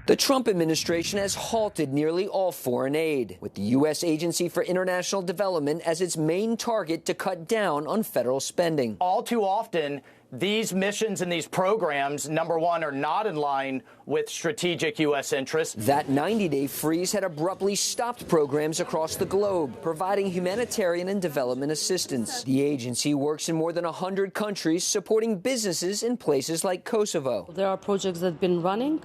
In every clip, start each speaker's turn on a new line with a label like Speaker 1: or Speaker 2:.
Speaker 1: The Trump administration has halted nearly all foreign aid, with the U.S. Agency for International Development as its main target to cut down on federal spending.
Speaker 2: All too often, these missions and these programs, number one, are not in line with strategic U.S. interests.
Speaker 1: That 90-day freeze had abruptly stopped programs across the globe, providing humanitarian and development assistance. The agency works in more than 100 countries, supporting businesses in places like Kosovo.
Speaker 3: There are projects that have been running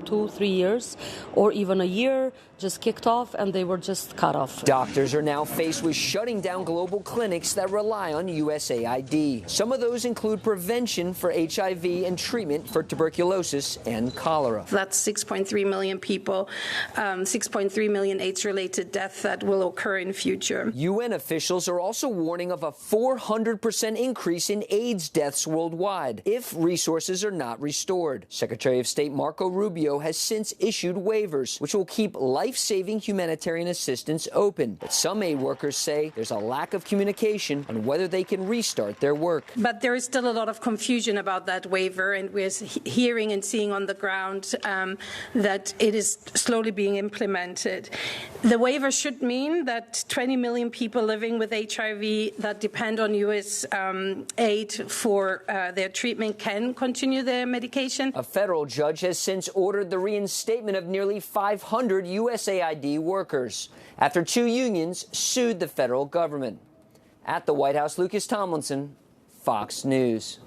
Speaker 3: 2-3 years or even a year, just kicked off, and they were just cut off.
Speaker 1: Doctors are now faced with shutting down global clinics that rely on USAID. Some of those include prevention for HIV and treatment for tuberculosis and cholera.
Speaker 4: That's 6.3 million people, 6.3 million AIDS-related deaths that will occur in future.
Speaker 1: UN officials are also warning of a 400% increase in AIDS deaths worldwide if resources are not restored. Secretary of State Marco Rubio has since issued waivers, which will keep life-saving humanitarian assistance open. But some aid workers say there's a lack of communication on whether they can restart their work.
Speaker 4: But there is still a lot of confusion about that waiver, and we're hearing and seeing on the ground that it is slowly being implemented. The waiver should mean that 20 million people living with HIV that depend on U.S. aid for their treatment can continue their medication.
Speaker 1: A federal judge has since ordered the reinstatement of nearly 500 USAID workers after 2 unions sued the federal government. At the White House, Lucas Tomlinson, Fox News.